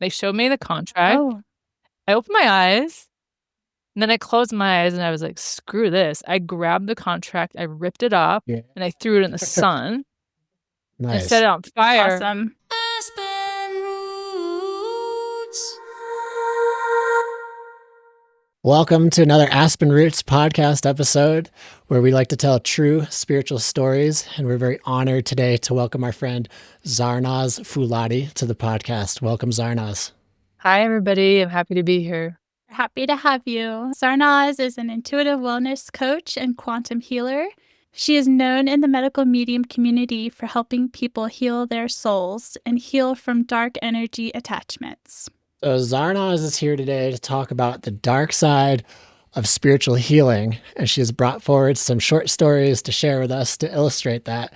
They showed me the contract. Oh, I opened my eyes, and then I closed my eyes, and I was like, "Screw this." I grabbed the contract, I ripped it up, Yeah. and I threw it in the sun. I set Nice. it on fire. awesome. Aspen Roots. Welcome to another Aspen Roots podcast episode where we like to tell true spiritual stories. And we're very honored today to welcome our friend Zarnaz Fouladi to the podcast. Welcome, Zarnaz. Hi, everybody. I'm happy to be here. Happy to have you. Zarnaz is an intuitive wellness coach and quantum healer. She is known in the medical medium community for helping people heal their souls and heal from dark energy attachments. So Zarnaz is here today to talk about the dark side of spiritual healing. And she has brought forward some short stories to share with us to illustrate that.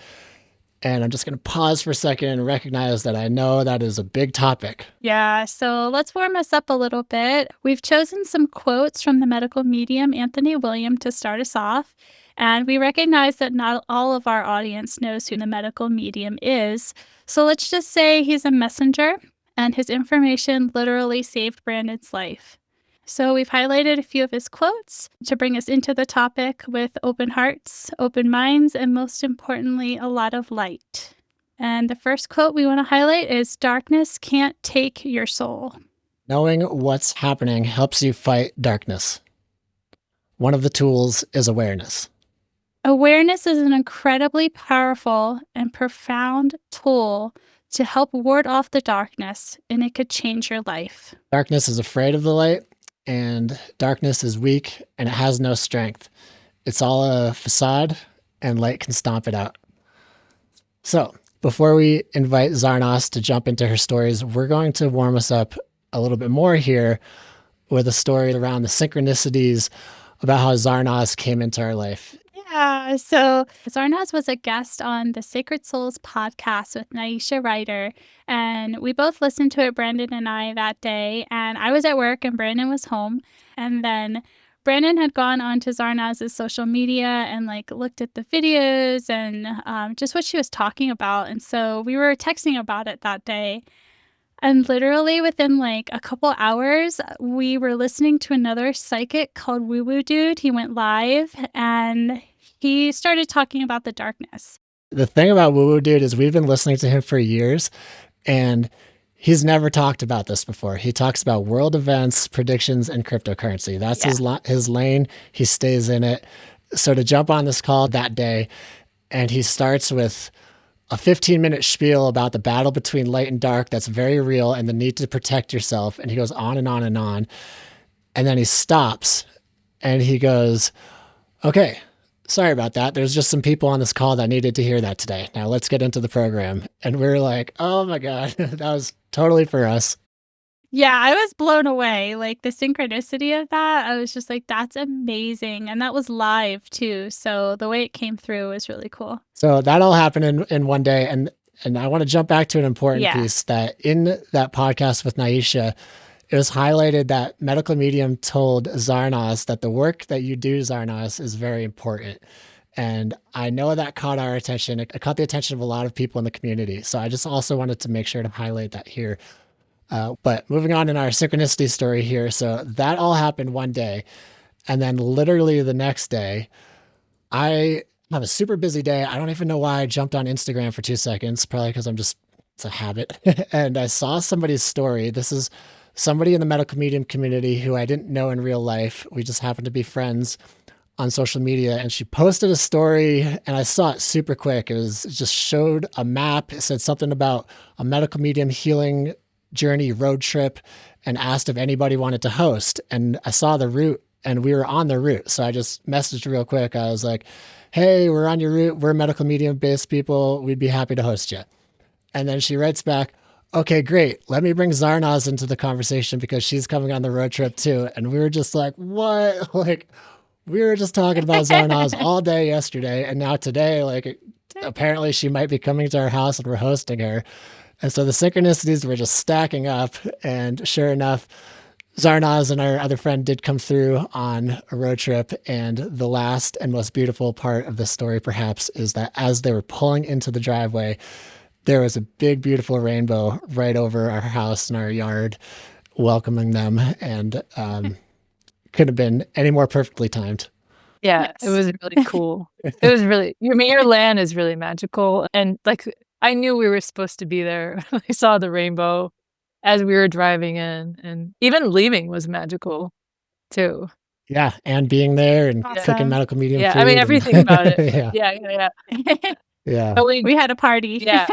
And I'm just going to pause for a second and recognize that I know that is a big topic. Yeah, so let's warm us up a little bit. We've chosen some quotes from the medical medium Anthony William to start us off. And we recognize that not all of our audience knows who the medical medium is. So let's just say he's a messenger, and his information literally saved Brandon's life. So we've highlighted a few of his quotes to bring us into the topic with open hearts, open minds, and most importantly, a lot of light. And the first quote we want to highlight is, "Darkness can't take your soul." Knowing what's happening helps you fight darkness. One of the tools is awareness. Awareness is an incredibly powerful and profound tool to help ward off the darkness, and it could change your life. Darkness is afraid of the light, and darkness is weak and it has no strength. It's all a facade, and light can stomp it out. So, before we invite Zarnaz to jump into her stories, we're going to warm us up a little bit more here with a story around the synchronicities about how Zarnaz came into our life. Yeah, so Zarnaz was a guest on the Sacred Souls podcast with Naisha Ryder, and we both listened to it, Brandon and I, that day. And I was at work and Brandon was home. And then Brandon had gone onto Zarnaz's social media and looked at the videos and just what she was talking about. And so we were texting about it that day. And literally within a couple hours, we were listening to another psychic called Woo Woo Dude. He went live and he started talking about the darkness. The thing about Woo Woo Dude is we've been listening to him for years, and he's never talked about this before. He talks about world events, predictions, and cryptocurrency. That's his lane. He stays in it. So to jump on this call that day, and he starts with a 15-minute spiel about the battle between light and dark that's very real and the need to protect yourself. And he goes on and on and on. And then he stops and he goes, "Okay, sorry about that. There's just some people on this call that needed to hear that today. Now let's get into the program." And we're like, oh my God, that was totally for us. Yeah, I was blown away. The synchronicity of that, I was just like, that's amazing. And that was live too. So the way it came through was really cool. So that all happened in one day. And I want to jump back to an important piece that in that podcast with Naisha, it was highlighted that medical medium told Zarnaz that the work that you do, Zarnaz, is very important. And I know that caught our attention. It caught the attention of a lot of people in the community. So I just also wanted to make sure to highlight that here. But moving on in our synchronicity story here. So that all happened one day. And then literally the next day, I have a super busy day. I don't even know why I jumped on Instagram for 2 seconds, probably because it's a habit. And I saw somebody's story. This is somebody in the medical medium community who I didn't know in real life. We just happened to be friends on social media, and she posted a story and I saw it super quick. It just showed a map. It said something about a medical medium healing journey road trip and asked if anybody wanted to host. And I saw the route and we were on the route. So I just messaged real quick. I was like, "Hey, we're on your route. We're medical medium based people. We'd be happy to host you." And then she writes back, "Okay, great. Let me bring Zarnaz into the conversation because she's coming on the road trip too." And we were just like, what? We were just talking about Zarnaz all day yesterday. And now today, apparently she might be coming to our house and we're hosting her. And so the synchronicities were just stacking up. And sure enough, Zarnaz and our other friend did come through on a road trip. And the last and most beautiful part of the story, perhaps, is that as they were pulling into the driveway, there was a big, beautiful rainbow right over our house and our yard welcoming them. And couldn't have been any more perfectly timed. Yeah, Yes. it was really cool. It was really, your land is really magical. And like, I knew we were supposed to be there. I saw the rainbow as we were driving in, and even leaving was magical too. Yeah, and being there and cooking medical medium food. I mean, everything about it. Yeah. Yeah. Yeah. We had a party. Yeah.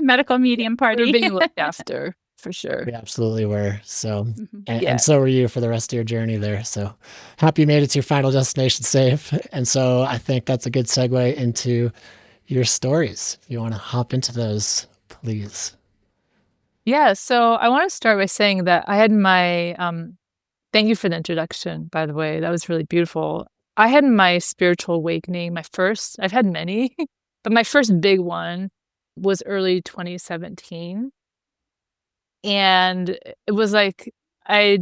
Medical medium party. We were being looked after, for sure. We absolutely were. So, Mhm. and so were you for the rest of your journey there. So happy you made it to your final destination safe. And so I think that's a good segue into your stories. If you want to hop into those, please. Yeah, so I want to start by saying that I had my, thank you for the introduction, by the way. That was really beautiful. I had my spiritual awakening, I've had many, but my first big one was early 2017. And it was like I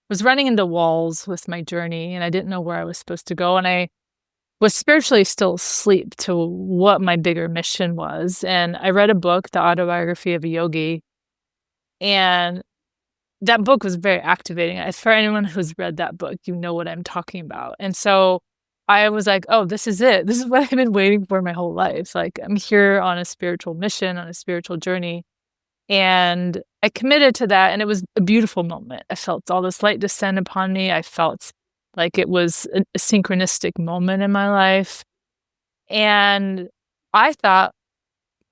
was running into walls with my journey, and I didn't know where I was supposed to go. And I was spiritually still asleep to what my bigger mission was. And I read a book, The Autobiography of a Yogi, and that book was very activating. For anyone who's read that book, you know what I'm talking about. And so I was like, oh, this is it. This is what I've been waiting for my whole life. Like, I'm here on a spiritual mission, on a spiritual journey. And I committed to that, and it was a beautiful moment. I felt all this light descend upon me. I felt like it was a synchronistic moment in my life. And I thought,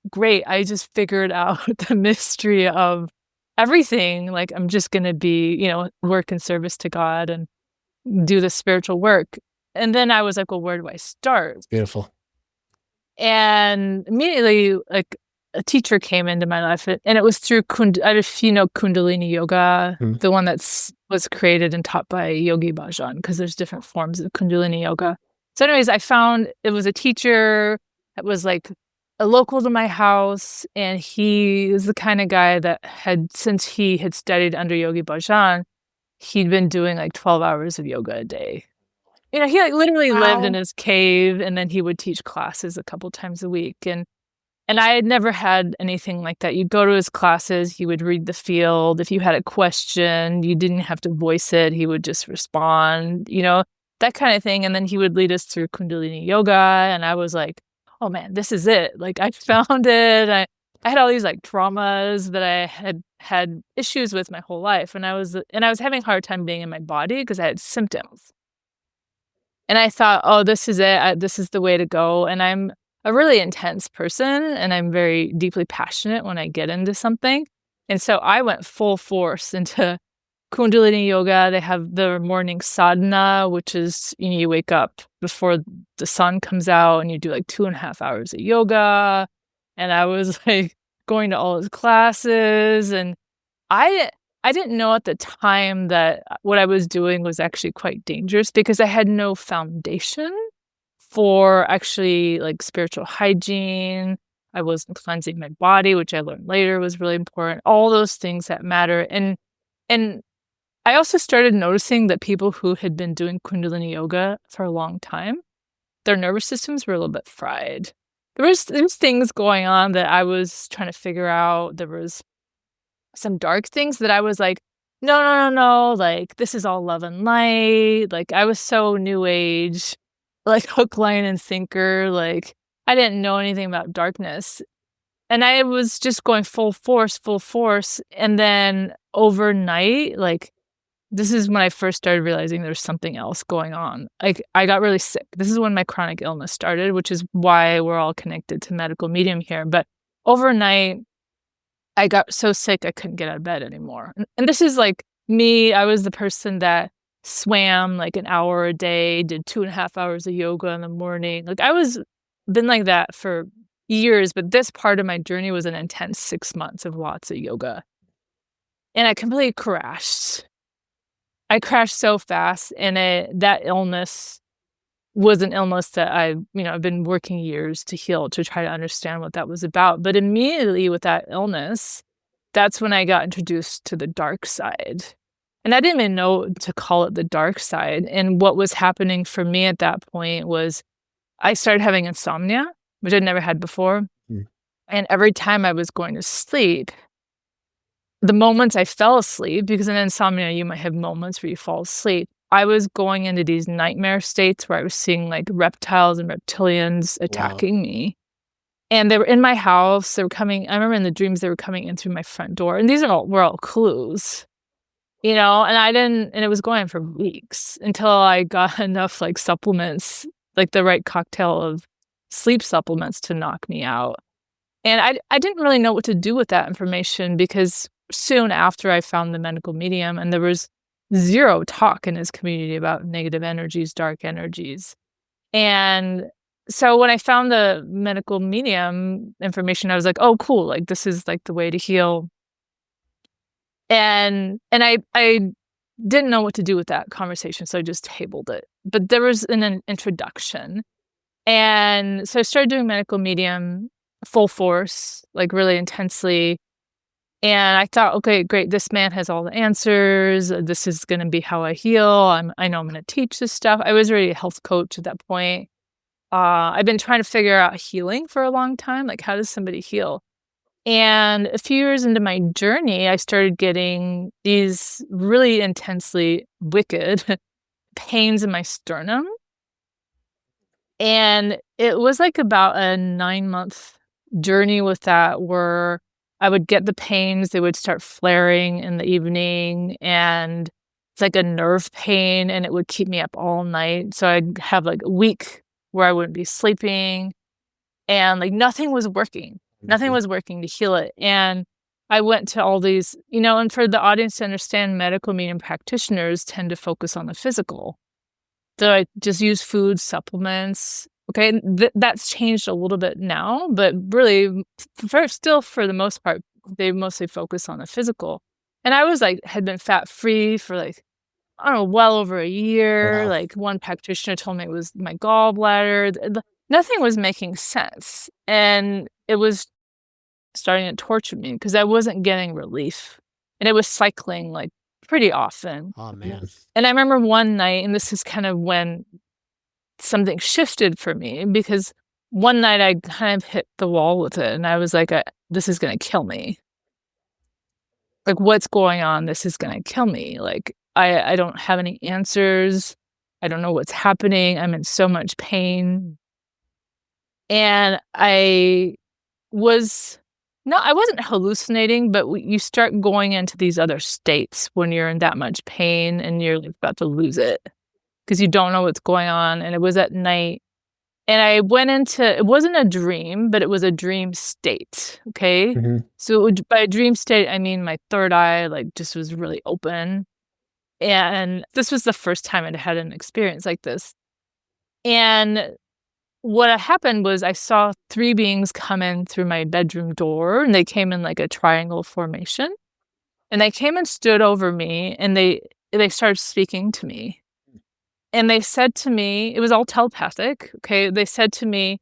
great, I just figured out the mystery of everything. Like, I'm just going to be, work in service to God and do the spiritual work. And then I was like, well, where do I start? It's beautiful. And immediately, like, a teacher came into my life, and it was through I don't know if you know Kundalini Yoga, the one was created and taught by Yogi Bhajan, because there's different forms of Kundalini Yoga. So anyways, I found it was a teacher that was like a local to my house, and he was the kind of guy that since he had studied under Yogi Bhajan, he'd been doing like 12 hours of yoga a day. He like literally lived in his cave, and then he would teach classes a couple times a week. And I had never had anything like that. You'd go to his classes, he would read the field. If you had a question, you didn't have to voice it. He would just respond, that kind of thing. And then he would lead us through Kundalini Yoga. And I was like, oh man, this is it. Like, I found it. I had all these like traumas that I had issues with my whole life. And I was having a hard time being in my body because I had symptoms. And I thought, oh, this is it. This is the way to go. And I'm a really intense person, and I'm very deeply passionate when I get into something. And so I went full force into Kundalini Yoga. They have the morning sadhana, which is, you wake up before the sun comes out and you do like 2.5 hours of yoga. And I was like going to all his classes, and I didn't know at the time that what I was doing was actually quite dangerous, because I had no foundation for actually like spiritual hygiene. I wasn't cleansing my body, which I learned later was really important. All those things that matter. And I also started noticing that people who had been doing Kundalini Yoga for a long time, their nervous systems were a little bit fried. There was things going on that I was trying to figure out. There was some dark things that I was like, no, like, this is all love and light. Like, I was so new age, like hook, line, and sinker. Like, I didn't know anything about darkness. And I was just going full force. And then overnight, like, this is when I first started realizing there's something else going on. Like, I got really sick. This is when my chronic illness started, which is why we're all connected to medical medium here. But overnight, I got so sick I couldn't get out of bed anymore. And this is like me. I was the person that swam like an hour a day, did 2.5 hours of yoga in the morning. Like, been like that for years, but this part of my journey was an intense 6 months of lots of yoga. And I completely crashed. I crashed so fast, and that illness was an illness that I've been working years to heal, to try to understand what that was about. But immediately with that illness, that's when I got introduced to the dark side. And I didn't even know to call it the dark side. And what was happening for me at that point was I started having insomnia, which I'd never had before. And every time I was going to sleep, the moments I fell asleep, because in insomnia, you might have moments where you fall asleep, I was going into these nightmare states where I was seeing like reptiles and reptilians attacking me. And they were in my house. They were coming. I remember in the dreams, they were coming in through my front door. And these were all clues, and and it was going on for weeks until I got enough like supplements, like the right cocktail of sleep supplements to knock me out. And I didn't really know what to do with that information, because soon after I found the medical medium, and there was zero talk in his community about negative energies, dark energies. And so when I found the medical medium information, I was like, oh, cool. Like, this is like the way to heal. And I didn't know what to do with that conversation, so I just tabled it. But there was an introduction. And so I started doing medical medium full force, like really intensely. And I thought, okay, great, this man has all the answers. This is going to be how I heal. I know I'm going to teach this stuff. I was already a health coach at that point. I've been trying to figure out healing for a long time. Like, how does somebody heal? And a few years into my journey, I started getting these really intensely wicked pains in my sternum. And it was like about a 9-month journey with that, where I would get the pains. They would start flaring in the evening, and it's like a nerve pain, and it would keep me up all night. So I'd have like a week where I wouldn't be sleeping, and like nothing was working. Nothing was working to heal it. And I went to all these, and for the audience to understand, medical medium practitioners tend to focus on the physical. So I just use food, supplements. Okay, that's changed a little bit now, but really, still for the most part, they mostly focus on the physical. And I was like, had been fat free for like, I don't know, well over a year. Wow. Like, one practitioner told me it was my gallbladder. Nothing was making sense. And it was starting to torture me because I wasn't getting relief. And it was cycling like pretty often. Oh, man. And I remember one night, and this is kind of when something shifted for me, because one night I kind of hit the wall with it, and I was like, this is going to kill me. Like, what's going on? This is going to kill me. Like, I don't have any answers. I don't know what's happening. I'm in so much pain. And I wasn't hallucinating, but you start going into these other states when you're in that much pain and you're like about to lose it, because you don't know what's going on. And it was at night. And I went into, it wasn't a dream, but it was a dream state. Okay. Mm-hmm. So by a dream state, I mean my third eye like just was really open. And this was the first time I'd had an experience like this. And what happened was I saw 3 beings come in through my bedroom door, and they came in like a triangle formation. And they came and stood over me, and they started speaking to me. And they said to me, it was all telepathic, okay? They said to me,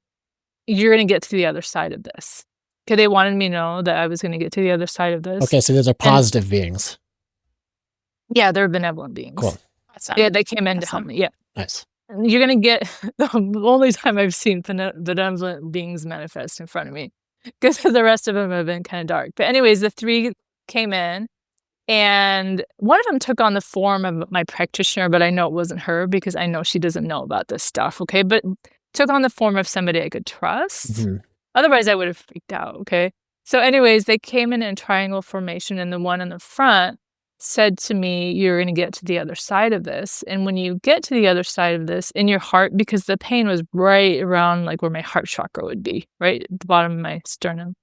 you're going to get to the other side of this. Okay, they wanted me to know that I was going to get to the other side of this. Okay, so those are positive beings. Yeah, they're benevolent beings. Cool. Awesome. Yeah, they came in to help me. Yeah. Nice. You're going to get the only time I've seen benevolent beings manifest in front of me, because the rest of them have been kind of dark. But anyways, the 3 came in, and one of them took on the form of my practitioner, but I know it wasn't her because I know she doesn't know about this stuff, okay? But took on the form of somebody I could trust. Mm-hmm. Otherwise, I would have freaked out, okay? So anyways, they came in triangle formation, and the one in the front said to me, you're going to get to the other side of this. And when you get to the other side of this, in your heart, because the pain was right around like where my heart chakra would be, right at the bottom of my sternum,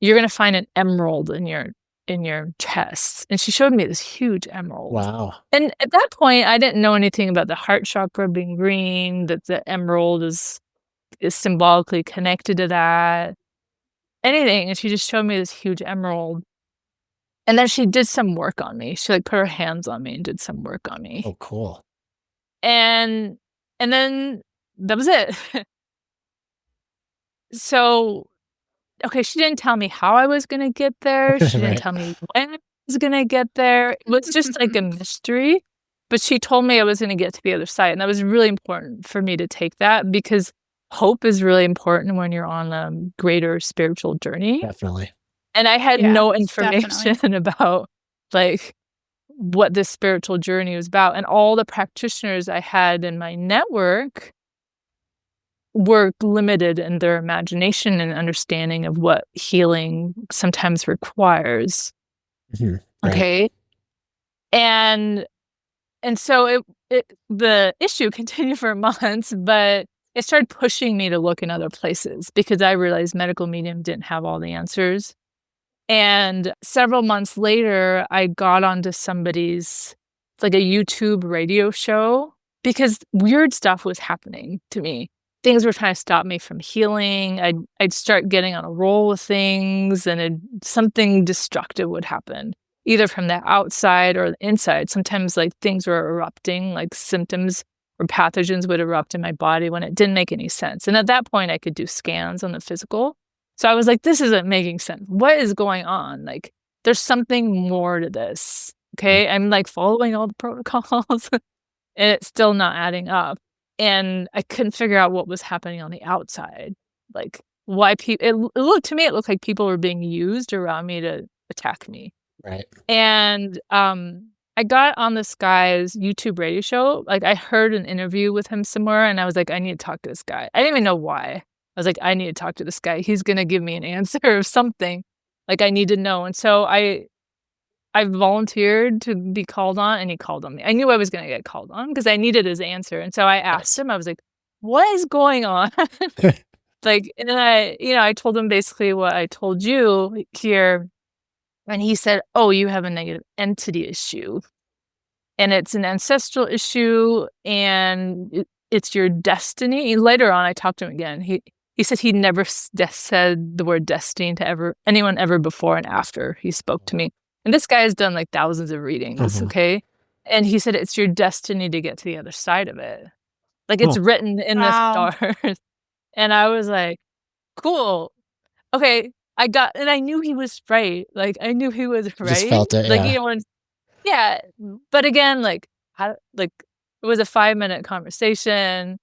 you're going to find an emerald in your chest. And she showed me this huge emerald. Wow. And at that point, I didn't know anything about the heart chakra being green, that the emerald is symbolically connected to that, anything. And she just showed me this huge emerald. And then she did some work on me. She like put her hands on me and did some work on me. Oh, cool. And then that was it. So, okay, she didn't tell me how I was going to get there. She didn't Right. tell me when I was going to get there. It was just like a mystery. But she told me I was going to get to the other side. And that was really important for me to take that, because hope is really important when you're on a greater spiritual journey. Definitely. And I had Yeah, no information definitely. about like what this spiritual journey was about. And all the practitioners I had in my network were limited in their imagination and understanding of what healing sometimes requires. Right. Okay. And so the issue continued for months, but it started pushing me to look in other places because I realized medical medium didn't have all the answers. And several months later, I got onto somebody's, it's like a YouTube radio show because weird stuff was happening to me. Things were trying to stop me from healing. I'd start getting on a roll with things, and something destructive would happen, either from the outside or the inside. Sometimes like things were erupting, like symptoms or pathogens would erupt in my body when it didn't make any sense. And at that point, I could do scans on the physical. So I was like, this isn't making sense. What is going on? Like, there's something more to this. Okay. I'm like following all the protocols and it's still not adding up. And I couldn't figure out what was happening on the outside. Like, why people, it looked like people were being used around me to attack me. Right. And I got on this guy's YouTube radio show. Like, I heard an interview with him somewhere and I was like, I need to talk to this guy. I didn't even know why. I was like, I need to talk to this guy. He's going to give me an answer or something. Like, I need to know. And so I volunteered to be called on, and he called on me. I knew I was going to get called on because I needed his answer. And so I asked him, I was like, what is going on? Like, and then I told him basically what I told you here. And he said, oh, you have a negative entity issue. And it's an ancestral issue, and it's your destiny. Later on, I talked to him again. He said he never said the word destiny to anyone ever before and after he spoke to me. And this guy has done like thousands of readings, okay? And he said it's your destiny to get to the other side of it. Like, it's written in the stars. And I was like, cool. Okay. And I knew he was right. Like, I knew he was right. Just felt it, like, yeah. Yeah. But again, like, it was a 5-minute conversation.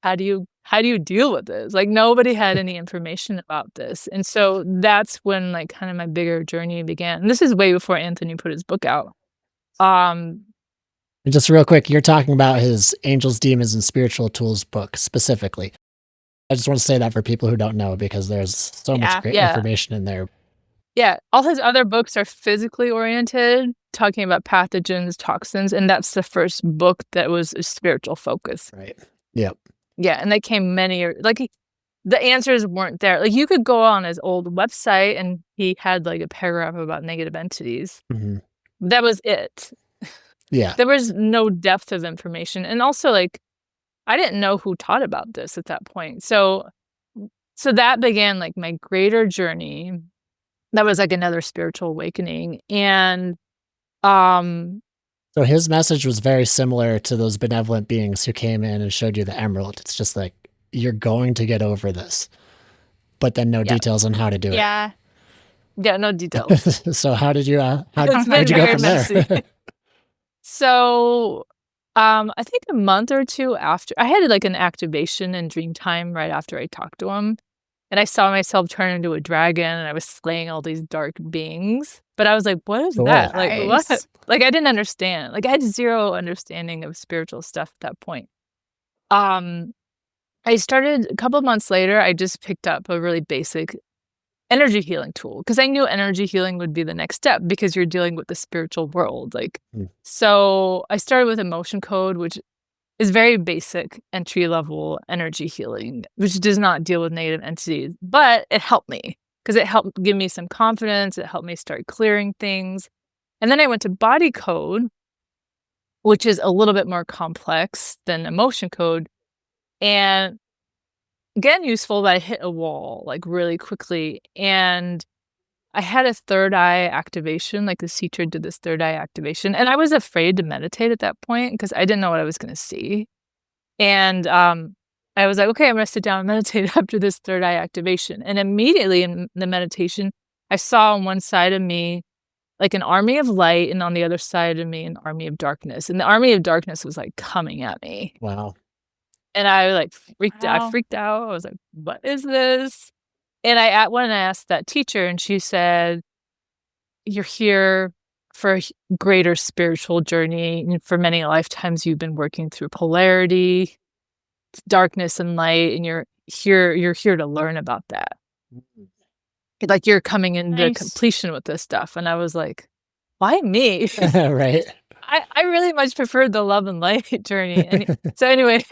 How do you deal with this? Like, nobody had any information about this. And so that's when like kind of my bigger journey began. And this is way before Anthony put his book out. And just real quick, you're talking about his Angels, Demons, and Spiritual Tools book specifically. I just want to say that for people who don't know, because there's so much great information in there. Yeah. All his other books are physically oriented, talking about pathogens, toxins. And that's the first book that was a spiritual focus. Right. Yep. Yeah, and they came the answers weren't there. Like, you could go on his old website and he had like a paragraph about negative entities. Mm-hmm. That was it. Yeah. There was no depth of information. And also, like, I didn't know who taught about this at that point. So that began like my greater journey. That was like another spiritual awakening. And so his message was very similar to those benevolent beings who came in and showed you the emerald. It's just like, you're going to get over this, but then no details on how to do it. Yeah, no details. So how did you go from there? So I think a month or two after, I had like an activation in dream time right after I talked to him. And I saw myself turn into a dragon, and I was slaying all these dark beings. But I was like, what is that? Like, what? Like, I didn't understand. Like, I had zero understanding of spiritual stuff at that point. I started a couple of months later, I just picked up a really basic energy healing tool because I knew energy healing would be the next step because you're dealing with the spiritual world. Like, so I started with emotion code, which is very basic entry-level energy healing, which does not deal with negative entities, but it helped me because it helped give me some confidence. It helped me start clearing things. And then I went to body code, which is a little bit more complex than emotion code. And again, useful, but I hit a wall like really quickly. And I had a third eye activation, like the teacher did this third eye activation. And I was afraid to meditate at that point because I didn't know what I was going to see. And I was like, okay, I'm going to sit down and meditate after this third eye activation. And immediately in the meditation, I saw on one side of me like an army of light, and on the other side of me, an army of darkness. And the army of darkness was like coming at me. Wow. And I like freaked out. I Wow. freaked out. I was like, what is this? And I went and asked that teacher, and she said, you're here for a greater spiritual journey. And for many lifetimes, you've been working through polarity, darkness and light, and you're here to learn about that. Like you're coming into Nice. completion with this stuff. And I was like, why me? Right. I really much preferred the love and light journey. And so anyways,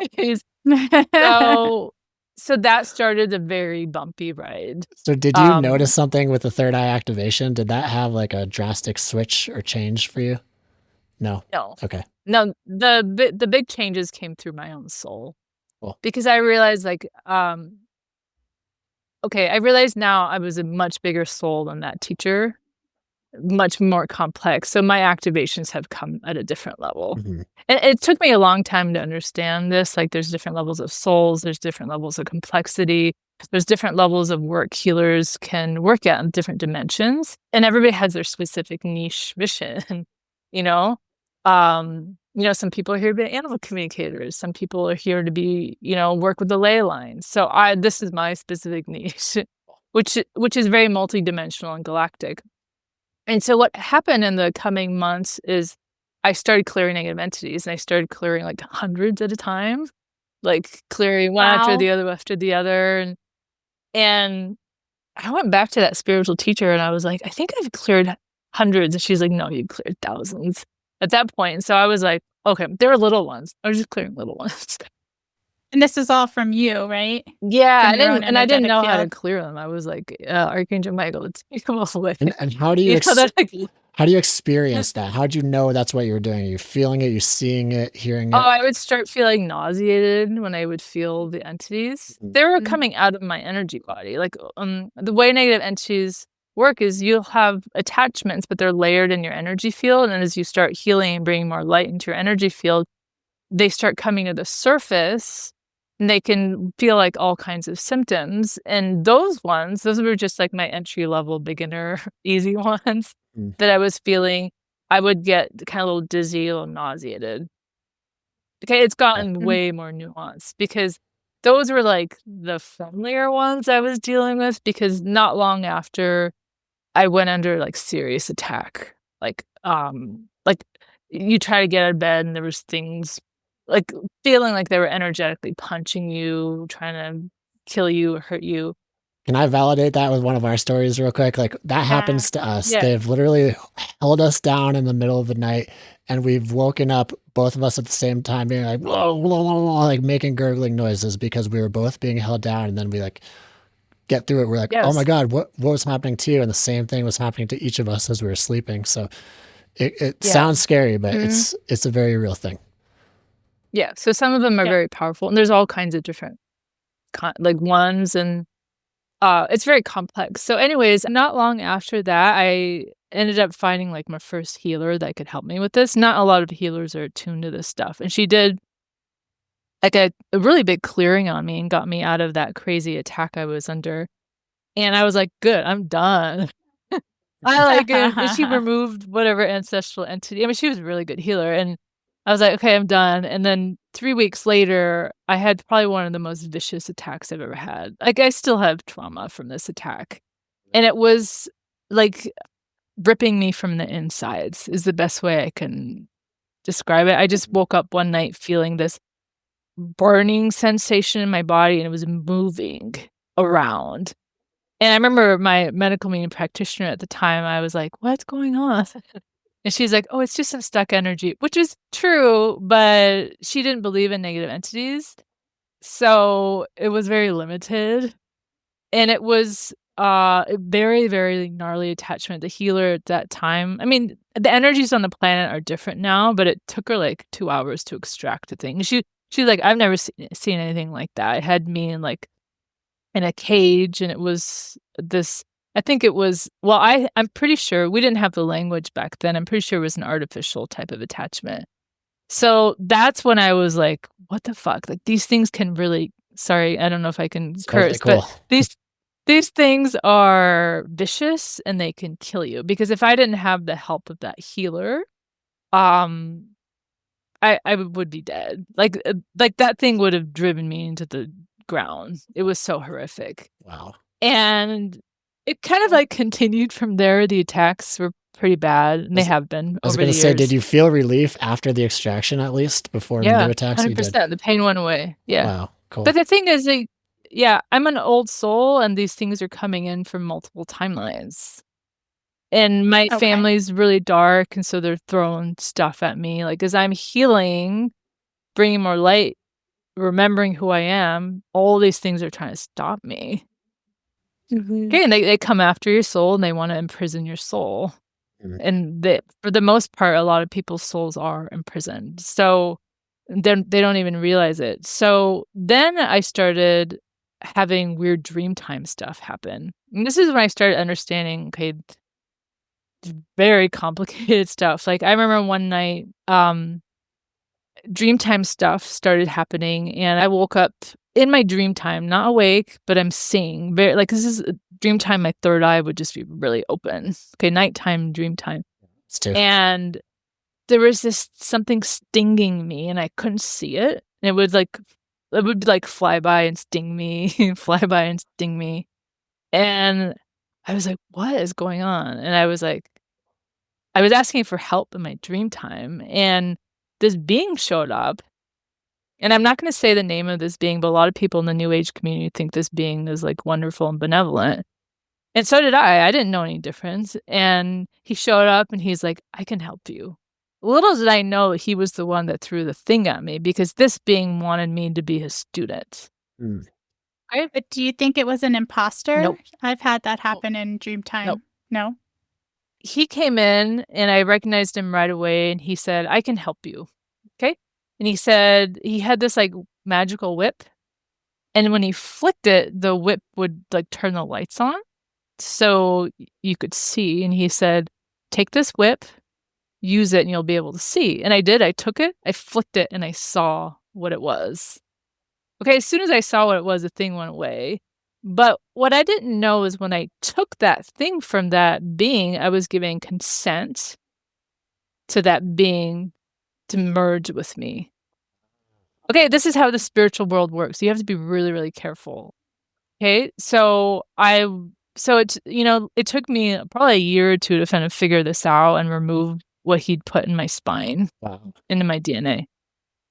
so that started a very bumpy ride. So did you notice something with the third eye activation? Did that have like a drastic switch or change for you? No. No. Okay. No, the big changes came through my own soul. Cool. Because I realized like okay, I realized now I was a much bigger soul than that teacher, much more complex. So my activations have come at a different level. Mhm. And it took me a long time to understand this. Like there's different levels of souls, there's different levels of complexity, there's different levels of work healers can work at in different dimensions. And everybody has their specific niche mission, you know? Some people are here to be animal communicators. Some people are here to be, work with the ley lines. So this is my specific niche, which is very multidimensional and galactic. And so what happened in the coming months is I started clearing negative entities, and I started clearing like hundreds at a time, like clearing one after the other. And I went back to that spiritual teacher and I was like, I think I've cleared hundreds. And she's like, no, you cleared thousands at that point. And so I was like, okay, there are little ones. I was just clearing little ones. And this is all from you, right? Yeah. From your own And I didn't know energetic how to field. clear them. I was like, Archangel Michael, take them all away. And how do you You know, that's like, how do you experience that? How do you know that's what you're doing? Are you feeling it? You seeing it? Hearing it? I would start feeling nauseated when I would feel the entities. They were Mhm. coming out of my energy body. Like the way negative entities work is you'll have attachments, but they're layered in your energy field. And as you start healing and bringing more light into your energy field, they start coming to the surface, and they can feel like all kinds of symptoms. And those were just like my entry level beginner, easy ones that I was feeling. I would get kind of a little dizzy, a little nauseated. Okay, it's gotten way more nuanced because those were like the friendlier ones I was dealing with, because not long after I went under like serious attack. Like you try to get out of bed and there was things like feeling like they were energetically punching you, trying to kill you or hurt you. Can I validate that with one of our stories real quick? Like that happens to us. Yeah. They've literally held us down in the middle of the night, and we've woken up, both of us at the same time, being like, whoa, whoa, whoa, whoa, like making gurgling noises because we were both being held down. And then we like get through it. We're like, oh my God, what was happening to you? And the same thing was happening to each of us as we were sleeping. So it sounds scary, but it's a very real thing. Yeah. So some of them are very powerful, and there's all kinds of different like ones, and it's very complex. So anyways, not long after that, I ended up finding like my first healer that could help me with this. Not a lot of healers are attuned to this stuff. And she did like a really big clearing on me and got me out of that crazy attack I was under. And I was like, good, I'm done. I like it. And she removed whatever ancestral entity. I mean, she was a really good healer. And I was like, okay, I'm done. And then 3 weeks later, I had probably one of the most vicious attacks I've ever had. Like, I still have trauma from this attack. And it was like ripping me from the insides is the best way I can describe it. I just woke up one night feeling this burning sensation in my body, and it was moving around. And I remember my medical meeting practitioner at the time, I was like, what's going on? And she's like, oh, it's just some stuck energy, which is true, but she didn't believe in negative entities. So it was very limited. And it was a very, very gnarly attachment. The healer at that time, I mean, the energies on the planet are different now, but it took her like 2 hours to extract the thing. She's like, I've never seen anything like that. It had me in a cage, and it was this, I think it was, well, I'm pretty sure we didn't have the language back then. I'm pretty sure it was an artificial type of attachment. So that's when I was like, what the fuck? Like these things can really, sorry, I don't know if I can curse, cool. but these things are vicious and they can kill you. Because if I didn't have the help of that healer, I would be dead. Like that thing would have driven me into the ground. It was so horrific. Wow. And it kind of like continued from there. The attacks were pretty bad, and they have been I was over going the to say, years. did you feel relief after the extraction at least before new attacks? 100%. The pain went away. Yeah. Wow, cool. But the thing is, like, yeah, I'm an old soul, and these things are coming in from multiple timelines. And my family's really dark, and so they're throwing stuff at me. Like, as I'm healing, bringing more light, remembering who I am, all these things are trying to stop me. Okay, and they come after your soul, and they want to imprison your soul. And for the most part, a lot of people's souls are imprisoned. So then they don't even realize it. So then I started having weird dream time stuff happen. And this is when I started understanding, okay, very complicated stuff. Like I remember one night, dream time stuff started happening, and I woke up in my dream time, not awake, but I'm seeing. Very like this is dream time. My third eye would just be really open. Okay, nighttime dream time. And there was this something stinging me, and I couldn't see it. And it would like fly by and sting me, fly by and sting me. And I was like, what is going on? And I was asking for help in my dream time, and this being showed up. And I'm not going to say the name of this being, but a lot of people in the New Age community think this being is like wonderful and benevolent. And so did I. I didn't know any difference. And he showed up and he's like, I can help you. Little did I know he was the one that threw the thing at me, because this being wanted me to be his student. But do you think it was an imposter? Nope. I've had that happen in dream time. Nope. No? He came in and I recognized him right away, and he said, I can help you. Okay. And he said he had this like magical whip. And when he flicked it, the whip would like turn the lights on so you could see. And he said, take this whip, use it, and you'll be able to see. And I did. I took it, I flicked it, and I saw what it was. Okay, as soon as I saw what it was, the thing went away. But what I didn't know is when I took that thing from that being, I was giving consent to that being to merge with me. Okay, this is how the spiritual world works. You have to be really, really careful. Okay, so it's, it took me probably a year or two to kind of figure this out and remove what he'd put in my spine, into my DNA.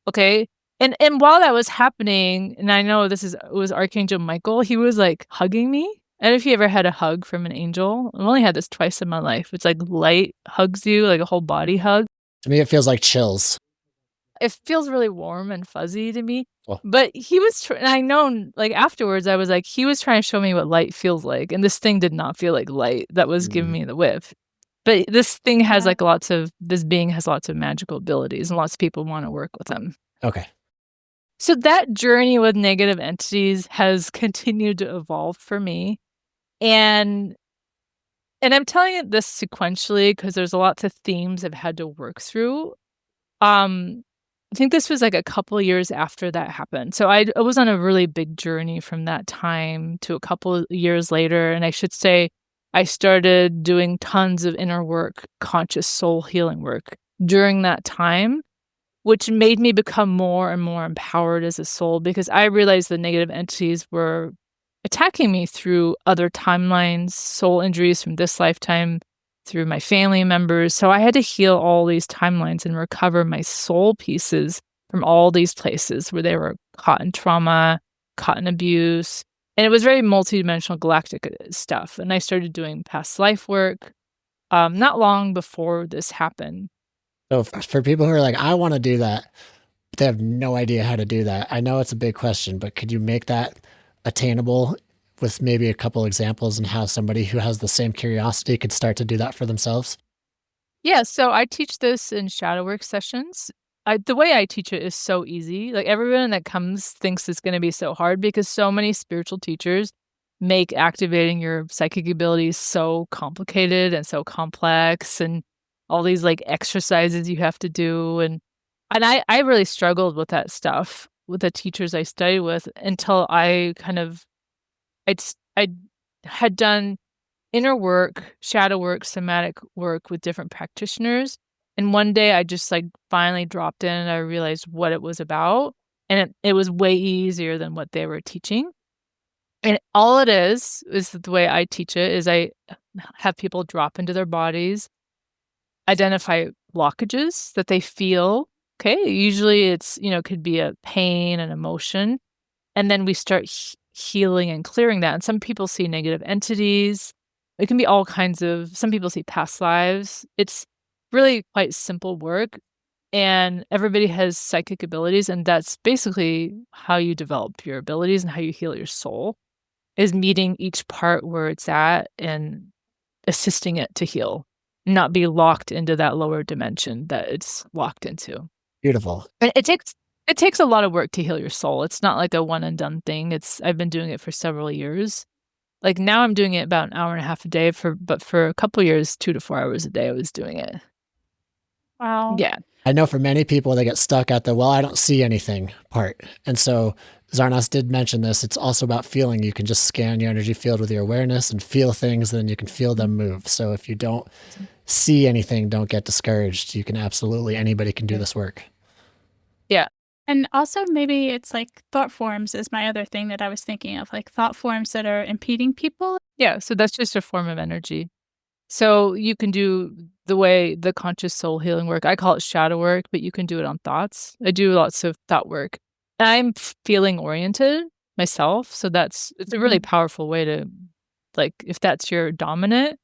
Okay, and while that was happening, and I know it was Archangel Michael, he was like hugging me. I don't know if you ever had a hug from an angel. I've only had this twice in my life. It's like light hugs you, like a whole body hug. To me, it feels like chills. It feels really warm and fuzzy to me. Well. But he was, and I know, like afterwards, I was like, he was trying to show me what light feels like. And this thing did not feel like light that was giving me the whip. But this thing has this being has lots of magical abilities, and lots of people want to work with him. Okay. So that journey with negative entities has continued to evolve for me. And I'm telling it this sequentially because there's lots of themes I've had to work through. I think this was like a couple of years after that happened. So I was on a really big journey from that time to a couple of years later. And I should say I started doing tons of inner work, conscious soul healing work during that time, which made me become more and more empowered as a soul, because I realized the negative entities were attacking me through other timelines, soul injuries from this lifetime, through my family members. So I had to heal all these timelines and recover my soul pieces from all these places where they were caught in trauma, caught in abuse. And it was very multidimensional galactic stuff. And I started doing past life work not long before this happened. So for people who are like, I want to do that, but they have no idea how to do that. I know it's a big question, but could you make that attainable with maybe a couple examples and how somebody who has the same curiosity could start to do that for themselves? Yeah, so I teach this in shadow work sessions. The way I teach it is so easy. Like everyone that comes thinks it's going to be so hard, because so many spiritual teachers make activating your psychic abilities so complicated and so complex, and all these like exercises you have to do. And I really struggled with that stuff with the teachers I studied with until I had done inner work, shadow work, somatic work with different practitioners. And one day I just like finally dropped in and I realized what it was about. And it was way easier than what they were teaching. And all it is the way I teach it is I have people drop into their bodies, identify blockages that they feel. Okay. Usually it's, could be a pain, an emotion. And then we start healing and clearing that. And some people see negative entities. It can be all kinds of, some people see past lives. It's really quite simple work. And everybody has psychic abilities. And that's basically how you develop your abilities and how you heal your soul, is meeting each part where it's at and assisting it to heal, not be locked into that lower dimension that it's locked into. Beautiful. And it takes a lot of work to heal your soul. It's not like a one and done thing. I've been doing it for several years. Like now I'm doing it about an hour and a half a day but for a couple of years, 2 to 4 hours a day I was doing it. Wow. Yeah. I know for many people, they get stuck at the, well, I don't see anything part. And so Zarnaz did mention this. It's also about feeling. You can just scan your energy field with your awareness and feel things, and then you can feel them move. So if you don't see anything, don't get discouraged. You can anybody can do this work. Yeah. And also maybe it's like thought forms is my other thing that I was thinking of, like thought forms that are impeding people. Yeah. So that's just a form of energy. So you can do the conscious soul healing work. I call it shadow work, but you can do it on thoughts. I do lots of thought work. I'm feeling oriented myself. So it's a really powerful way to, like, if that's your dominant,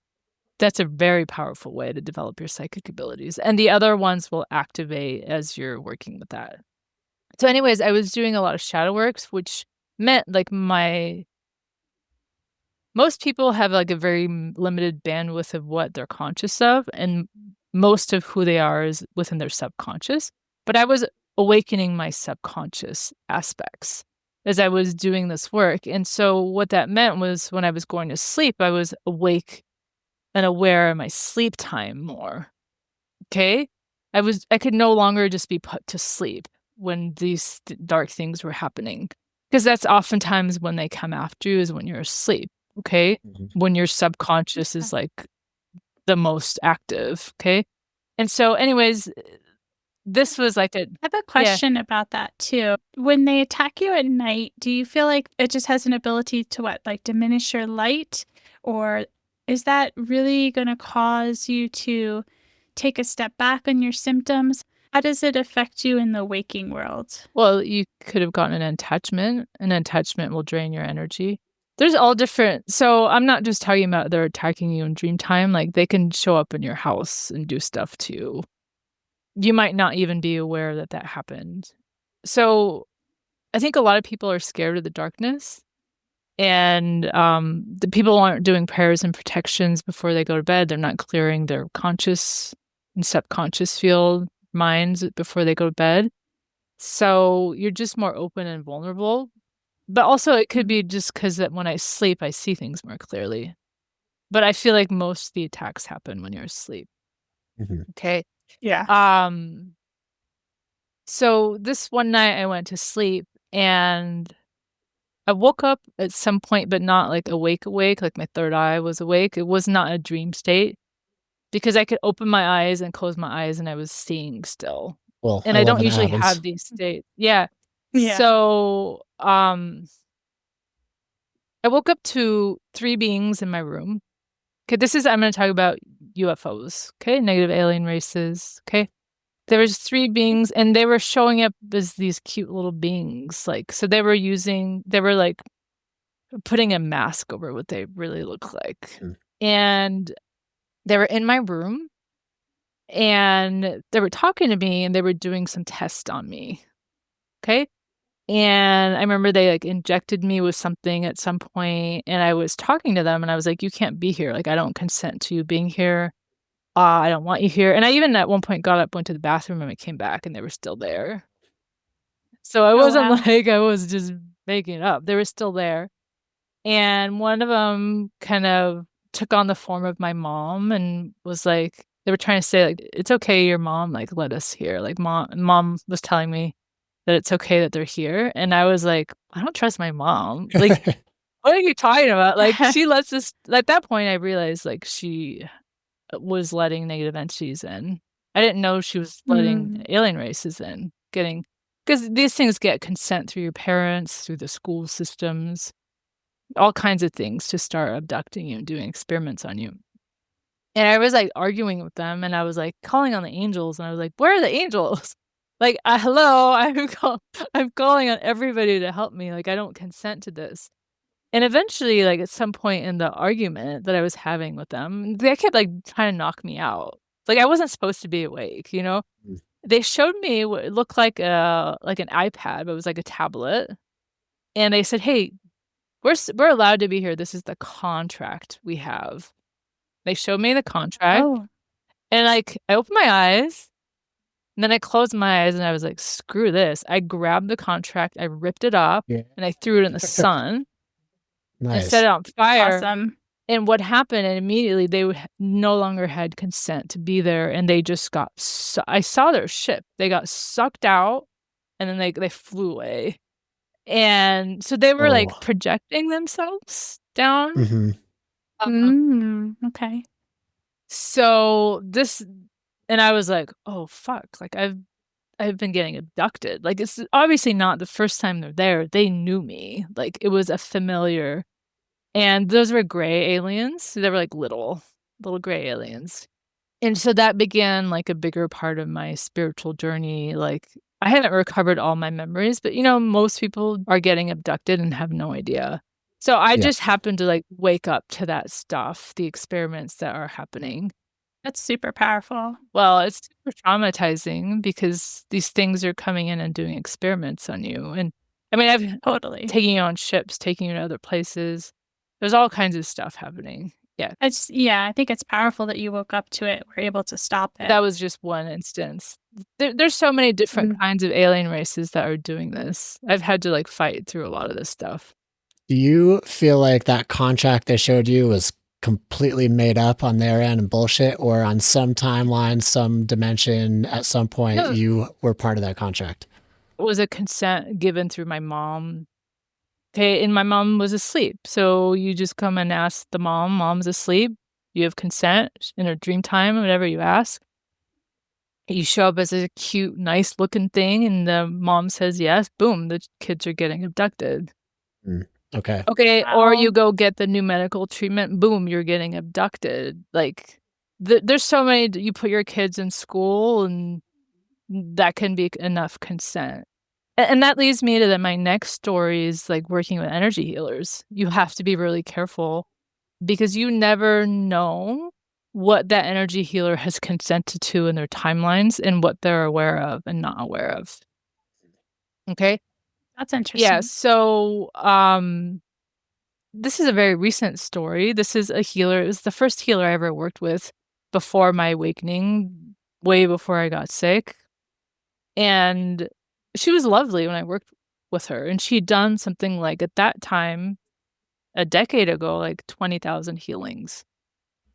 that's a very powerful way to develop your psychic abilities. And the other ones will activate as you're working with that. So anyways, I was doing a lot of shadow works, which meant like most people have like a very limited bandwidth of what they're conscious of, and most of who they are is within their subconscious. But I was awakening my subconscious aspects as I was doing this work. And so what that meant was when I was going to sleep, I was awake and aware of my sleep time more. Okay? I could no longer just be put to sleep when these dark things were happening, because that's oftentimes when they come after you, is when you're asleep. Okay. When your subconscious is like the most active. Okay. And so anyways, this was like I have a question about that too. When they attack you at night, do you feel like it just has an ability to like diminish your light? Or is that really going to cause you to take a step back on your symptoms? How does it affect you in the waking world? Well, you could have gotten an attachment. An attachment will drain your energy. There's all different. So I'm not just talking about they're attacking you in dream time. Like they can show up in your house and do stuff too. You might not even be aware that happened. So I think a lot of people are scared of the darkness, and the people aren't doing prayers and protections before they go to bed. They're not clearing their conscious and subconscious field minds before they go to bed. So you're just more open and vulnerable. But also it could be just because that when I sleep, I see things more clearly. But I feel like most of the attacks happen when you're asleep. Okay. Yeah. So this one night I went to sleep and I woke up at some point, but not like awake, like my third eye was awake. It was not a dream state because I could open my eyes and close my eyes and I was seeing still. Well, and I don't usually have these states. Yeah. So, I woke up to 3 beings in my room. Okay, I'm going to talk about UFOs. Okay, negative alien races. Okay, there was 3 beings, and they were showing up as these cute little beings. Like, so they were like putting a mask over what they really look like, and they were in my room, and they were talking to me, and they were doing some tests on me. Okay. And I remember they like injected me with something at some point, and I was talking to them and I was like, you can't be here. Like, I don't consent to you being here. I don't want you here. And I even at one point got up, went to the bathroom, and I came back and they were still there. So I wasn't like I was just making it up. They were still there. And one of them kind of took on the form of my mom and was like, they were trying to say like, it's okay, your mom, like, let us here. Like mom was telling me that it's okay that they're here. And I was like, I don't trust my mom. Like, what are you talking about? Like, she lets us, at that point, I realized like she was letting negative entities in. I didn't know she was letting alien races in, because these things get consent through your parents, through the school systems, all kinds of things to start abducting you and doing experiments on you. And I was, like, arguing with them, and I was, like, calling on the angels, and I was like, "Where are the angels?" Like, hello, I'm calling on everybody to help me, like, I don't consent to this. And eventually, like, at some point in the argument that I was having with them, they kept, like, trying to knock me out. Like, I wasn't supposed to be awake, you know? Mm. They showed me what it looked like an iPad, but it was like a tablet, and they said, "Hey, we're allowed to be here. This is the contract we have." They showed me the contract, Oh. and, like, I opened my eyes, and then I closed my eyes, and I was like, "Screw this." I grabbed the contract, I ripped it up, Yeah. and I threw it in the sun and set Nice. it on fire. Awesome. And what happened, and immediately they no longer had consent to be there, and they just got I saw their ship. They got sucked out, and then they flew away. And so they were, like, Oh. projecting themselves down. Mhm. Okay. So this and I was like, "Oh, fuck." Like, I've been getting abducted. Like, it's obviously not the first time they're there. They knew me. Like, it was a familiar, and those were gray aliens. They were, like, little gray aliens. And so that began, like, a bigger part of my spiritual journey. Like, I haven't recovered all my memories, but, most people are getting abducted and have no idea. So I Yeah. just happened to, like, wake up to that stuff, the experiments that are happening. That's super powerful. Well, it's super traumatizing because these things are coming in and doing experiments on you. And I mean, I've Totally. taking you on ships, taking you to other places. There's all kinds of stuff happening. Yeah. I think it's powerful that you woke up to it, were able to stop it. That was just one instance. There's so many different kinds of alien races that are doing this. I've had to, like, fight through a lot of this stuff. Do you feel like that contract they showed you was completely made up on their end and bullshit, or on some timeline, some dimension, at some point No. you were part of that contract? It was a consent given through my mom. Okay, and my mom was asleep, so you just come and ask the mom's asleep, you have consent in her dream time, whatever you ask. You show up as a cute, nice-looking thing, and the mom says yes, boom, the kids are getting abducted. Okay. Okay, or you Wow. go get the new medical treatment, boom, you're getting abducted. Like, there's so many you put your kids in school, and that can be enough consent. And that leads me to my next story is, like, working with energy healers. You have to be really careful because you never know what that energy healer has consented to in their timelines and what they're aware of and not aware of. Okay? That's Yeah, interesting. so, this is a very recent story. This is a healer. It was the first healer I ever worked with before my awakening, way before I got sick. And she was lovely when I worked with her, and she'd done something like, at that time, a decade ago, like 20,000 healings.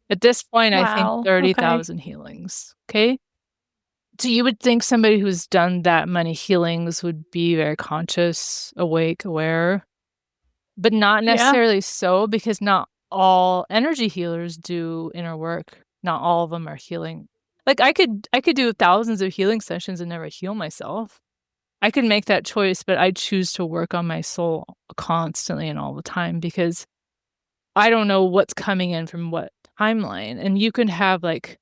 At this point, I think Wow. Okay. 30,000 healings, okay? So you would think somebody who's done that many healings would be very conscious, awake, aware, but not Yeah. necessarily so, because not all energy healers do inner work. Not all of them are healing. Like, I could do thousands of healing sessions and never heal myself. I could make that choice, but I choose to work on my soul constantly and all the time because I don't know what's coming in from what timeline. And you can have, like,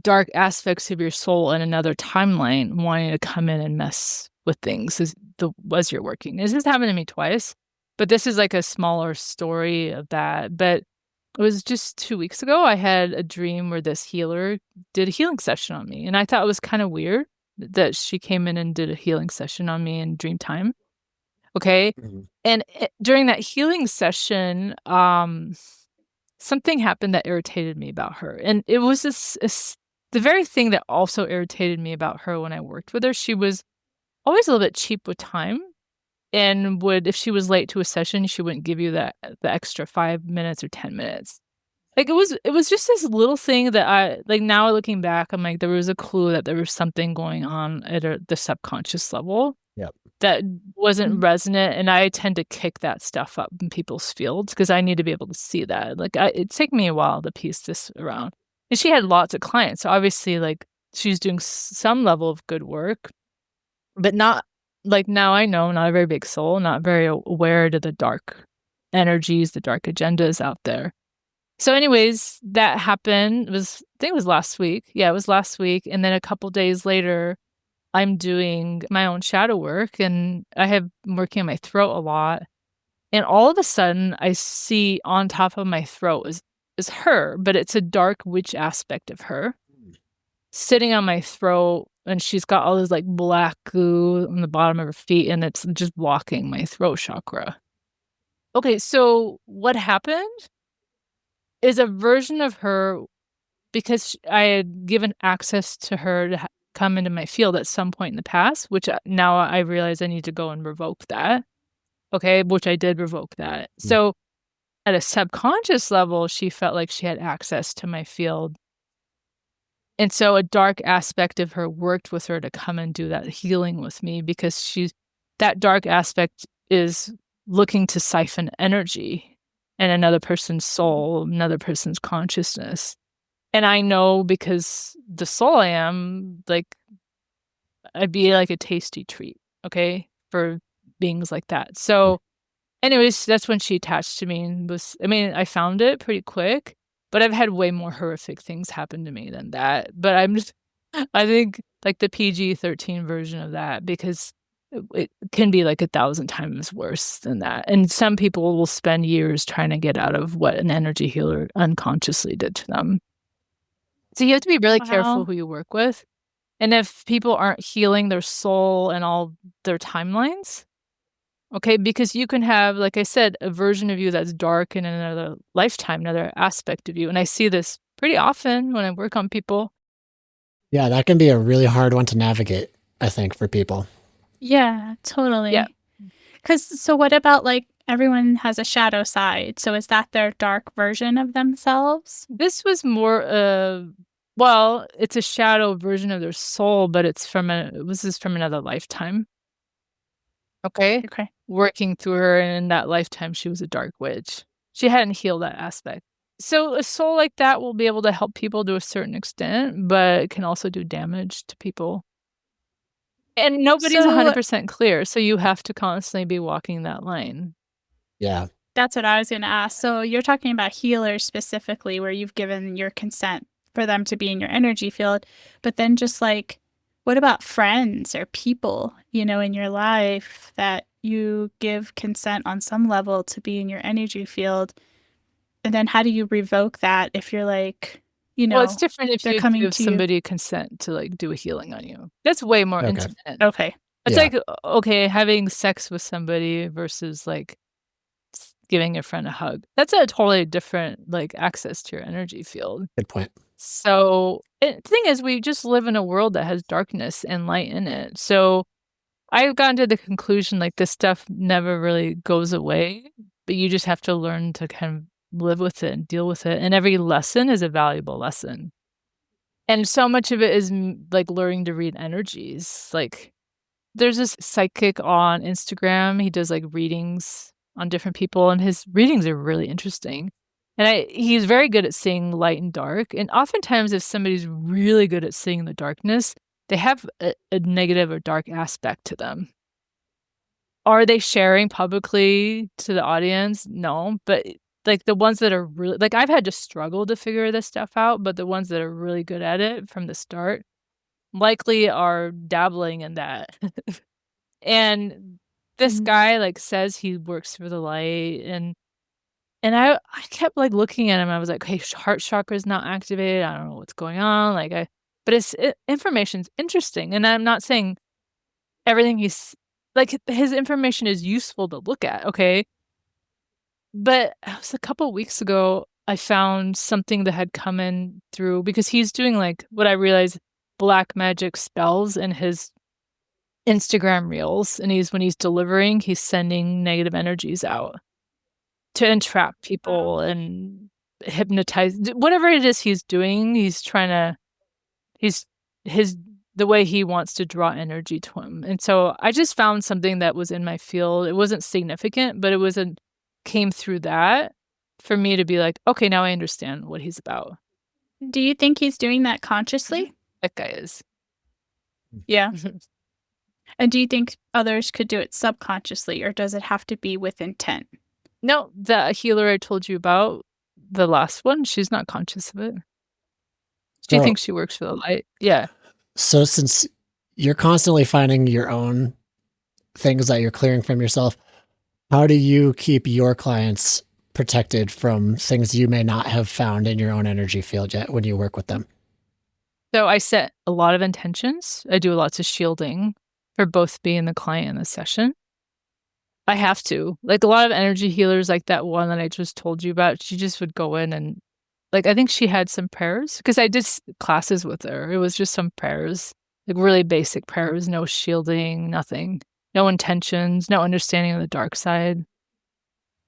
dark aspects of your soul in another timeline wanting to come in and mess with things as you're working. This has happened to me twice, but this is, like, a smaller story of that. But it was just 2 weeks ago, I had a dream where this healer did a healing session on me, and I thought it was kinda weird that she came in and did a healing session on me in dream time, okay? Mhm. And during that healing session, something happened that irritated me about her, and it was the very thing that also irritated me about her when I worked with her. She was always a little bit cheap with time, and if she was late to a session, she wouldn't give you the extra 5 minutes or 10 minutes. Like, it was just this little thing that now looking back, I'm like, there was a clue that there was something going on at the subconscious level Yep. that wasn't Mhm. resonant, and I tend to kick that stuff up in people's fields because I need to be able to see that. Like, it took me a while to piece this around. And she had lots of clients, so obviously, like, she's doing some level of good work, but not like now I know, not a very big soul, not very aware to the dark energies, the dark agendas out there. So anyways, that happened. I think it was last week. Yeah, it was last week. And then a couple days later, I'm doing my own shadow work and I'm working on my throat a lot. And all of a sudden I see on top of my throat is her, but it's a dark witch aspect of her sitting on my throat, and she's got all this like black goo on the bottom of her feet, and it's just blocking my throat chakra. Okay, so what happened is a version of her, because I had given access to her to come into my field at some point in the past, which now I realize I need to go and revoke that. Okay, which I did revoke that. So at a subconscious level, she felt like she had access to my field. And so a dark aspect of her worked with her to come and do that healing with me, because that dark aspect is looking to siphon energy and another person's soul, another person's consciousness. And I know, because the soul I am, like, I'd be like a tasty treat, okay, for beings like that. So anyways, that's when she attached to me and I found it pretty quick, but I've had way more horrific things happen to me than that. But I think like the PG-13 version of that, because it can be like 1,000 times worse than that. And some people will spend years trying to get out of what an energy healer unconsciously did to them. So you have to be really careful who you work with. And if people aren't healing their soul and all their timelines, okay, because you can have, like I said, a version of you that's dark in another lifetime, another aspect of you. And I see this pretty often when I work on people. Yeah, that can be a really hard one to navigate, I think, for people. Yeah, totally. Yeah. So what about like everyone has a shadow side? So is that their dark version of themselves? This was more well, it's a shadow version of their soul, but this is from another lifetime. Okay. Working through her, and in that lifetime she was a dark witch. She hadn't healed that aspect. So a soul like that will be able to help people to a certain extent, but it can also do damage to people. And nobody's 100% clear, so you have to constantly be walking that line. Yeah. That's what I was going to ask. So you're talking about healers specifically, where you've given your consent for them to be in your energy field, but then just like, what about friends or people, in your life that you give consent on some level to be in your energy field? And then how do you revoke that if you're like, well, it's different if you give somebody consent to like do a healing on you. That's way more intimate. Okay. It's like, okay, having sex with somebody versus like giving a friend a hug. That's a totally different like access to your energy field. Good point. So the thing is, we just live in a world that has darkness and light in it. So I've gotten to the conclusion like this stuff never really goes away, but you just have to learn to kind of live with it and deal with it. And every lesson is a valuable lesson. And so much of it is like learning to read energies. Like there's this psychic on Instagram. He does like readings on different people, and his readings are really interesting. And he's very good at seeing light and dark. And oftentimes if somebody's really good at seeing the darkness, they have a negative or dark aspect to them. Are they sharing publicly to the audience? No, but like the ones that are really, like I've had to struggle to figure this stuff out, but the ones that are really good at it from the start likely are dabbling in that. And this guy like says he works for the light, and I kept like looking at him. I was like, hey, heart chakra is not activated. I don't know what's going on. But information's interesting. And I'm not saying everything he's like, his information is useful to look at. Okay. But it was a couple weeks ago, I found something that had come in through, because he's doing like what I realized black magic spells in his Instagram reels. And when he's delivering, he's sending negative energies out to entrap people and hypnotize, whatever it is he's doing. He's trying to, the way he wants to draw energy to him. And so I just found something that was in my field. It wasn't significant, but came through that for me to be like, okay, now I understand what he's about. Do you think he's doing that consciously? That guy is. Yeah. And do you think others could do it subconsciously, or does it have to be with intent? No, the healer I told you about, the last one, she's not conscious of it. She thinks she works for the light. Yeah. So since you're constantly finding your own things that you're clearing from yourself, how do you keep your clients protected from things you may not have found in your own energy field yet when you work with them? So I set a lot of intentions. I do lots of shielding for both me and the client in the session. I have to. Like, a lot of energy healers, like that one that I just told you about, she just would go in and, like, I think she had some prayers because I did classes with her. It was just some prayers, like really basic prayers, no shielding, nothing, no intentions, no understanding of the dark side.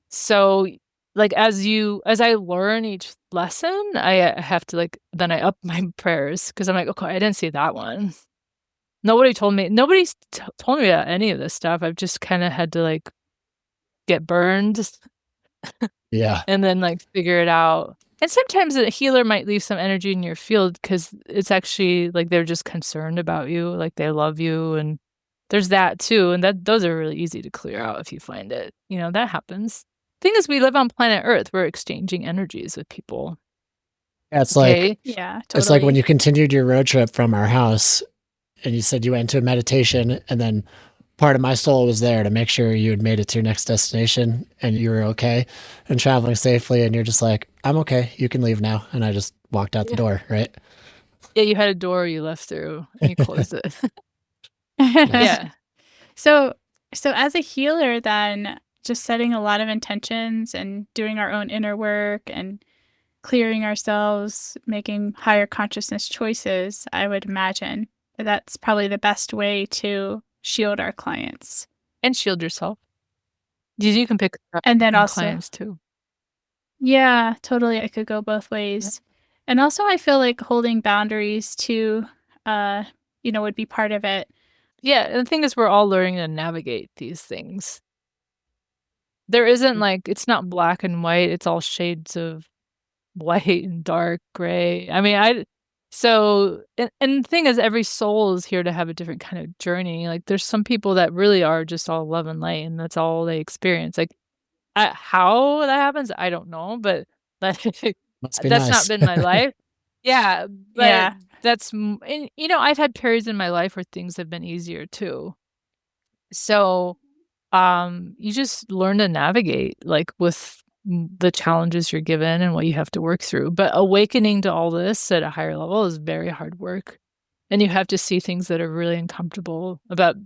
So, like, as I learn each lesson, I have to, like, then I up my prayers because I'm like, okay, I didn't see that one. Nobody's told me about any of this stuff. I've just kind of had to, like, get burned Yeah. and then, like, figure it out. And sometimes a healer might leave some energy in your field because it's actually, like, they're just concerned about you, like, they love you, and there's that too, and those are really easy to clear out if you find it. That happens. Thing is, we live on planet Earth. We're exchanging energies with people. Yeah, it's Okay? Yeah, it's like when totally. you continued your road trip from our house and you said you went into a meditation, and then part of my soul was there to make sure you had made it to your next destination and you were okay and traveling safely, and you're just like, I'm okay, you can leave now. And I just walked out the door, right? Yeah, you had a door you left through and you closed it. Nice. Yeah. So as a healer then, just setting a lot of intentions and doing our own inner work and clearing ourselves, making higher consciousness choices, I would imagine that's probably the best way to shield our clients. And shield yourself. You can pick up And then on also, clients too. yeah, totally. It could go both ways. And also, I feel like holding boundaries too, would be part of it. Yeah, and the thing is we're all learning to navigate these things. There isn't, like, it's not black and white, it's all shades of white and dark, gray. I mean, and the thing is every soul is here to have a different kind of journey. Like, there's some people that really are just all love and light, and that's all they experience. Like, how that happens, I don't know, but that Must be that's nice. not been my life. Yeah, but Yeah. that's and, I've had periods in my life where things have been easier too. So, you just learn to navigate, like, with the challenges you're given and what you have to work through. But awakening to all this at a higher level is very hard work. And you have to see things that are really uncomfortable about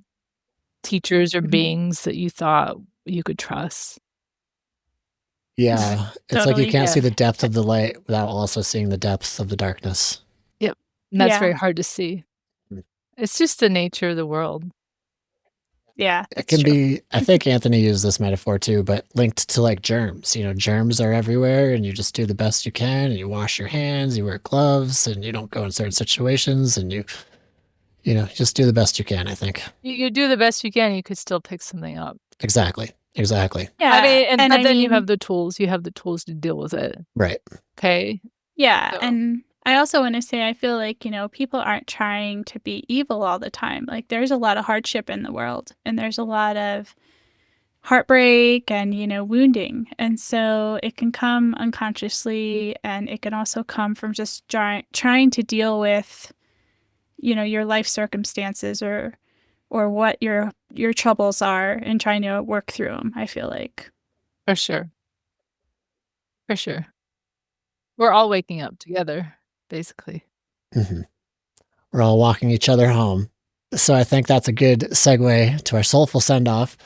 teachers or Mhm. beings that you thought you could trust. Yeah. It's like you Totally. can't see Yeah. the depth of the light without also seeing the depths of the darkness. Yep. And that's very Yeah. hard to see. Mm. It's just the nature of the world. Yeah, It that's can true. be, I think Anthony used this metaphor too, but linked to like germs. Germs are everywhere, and you just do the best you can, and you wash your hands, you wear gloves, and you don't go in certain situations, and you just do the best you can, I think. You do the best you can, you could still pick something up. Exactly. Yeah. I mean, but then you mean, have the tools. You have the tools to deal with it. Right. Okay? yeah, So and I also want to say I feel like, people aren't trying to be evil all the time. Like, there's a lot of hardship in the world, and there's a lot of heartbreak and, wounding. And so it can come unconsciously, and it can also come from just trying to deal with, your life circumstances or what your troubles are, and trying to work through them, I feel like. For sure. For sure. We're all waking up together, basically. Mm-hmm. We're all walking each other home. So I think that's a good segue to our soulful send-off.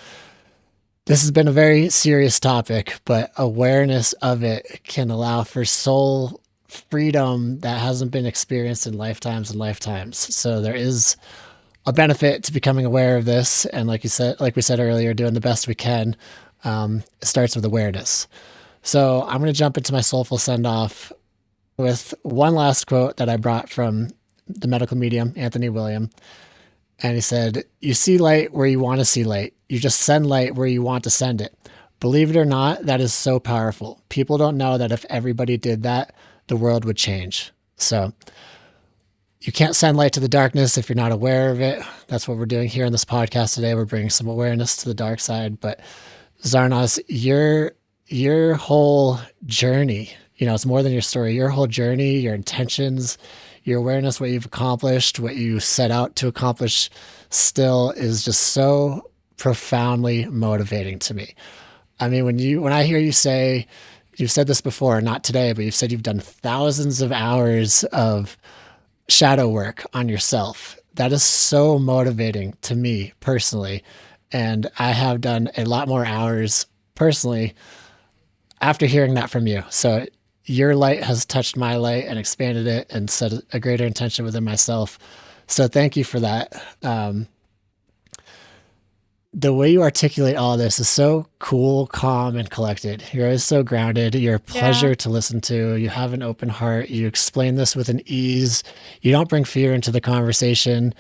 This has been a very serious topic, but awareness of it can allow for soul freedom that hasn't been experienced in lifetimes and lifetimes. So there is a benefit to becoming aware of this. And like we said earlier, doing the best we can. It starts with awareness. So I'm going to jump into my soulful send-off with one last quote that I brought from the medical medium, Anthony William. And he said, "You see light where you want to see light. You just send light where you want to send it. Believe it or not, that is so powerful. People don't know that if everybody did that, the world would change." So you can't send light to the darkness if you're not aware of it. That's what we're doing here in this podcast today. We're bringing some awareness to the dark side. But Zarnaz, your whole journey, it's more than your story. Your whole journey, your intentions, your awareness, what you've accomplished, what you set out to accomplish still is just so profoundly motivating to me. I mean, when I hear you say, you've said this before, not today, but you've said you've done thousands of hours of shadow work on yourself. That is so motivating to me personally. And I have done a lot more hours personally after hearing that from you. So your light has touched my light and expanded it and set a greater intention within myself. So thank you for that. The way you articulate all this is so cool, calm, and collected. You're always so grounded. You're a pleasure to listen to. You have an open heart. You explain this with an ease. You don't bring fear into the conversation,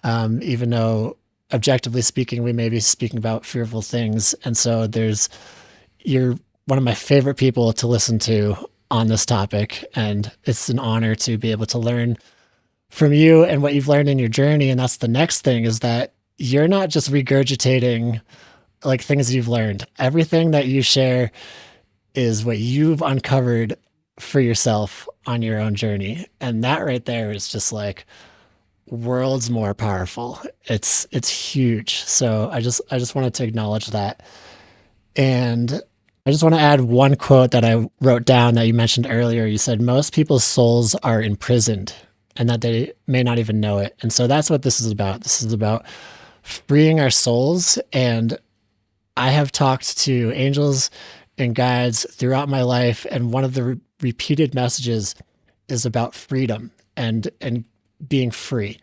even though objectively speaking, we may be speaking about fearful things. And so you're one of my favorite people to listen to on this topic. And it's an honor to be able to learn from you and what you've learned in your journey. And that's the next thing, is that you're not just regurgitating like things you've learned. Everything that you share is what you've uncovered for yourself on your own journey. And that right there is just like worlds more powerful. It's huge. So I just wanted to acknowledge that. And I just want to add one quote that I wrote down that you mentioned earlier. You said, most people's souls are imprisoned and that they may not even know it. And so that's what this is about. This is about freeing our souls. And I have talked to angels and guides throughout my life, and one of the repeated messages is about freedom and being free.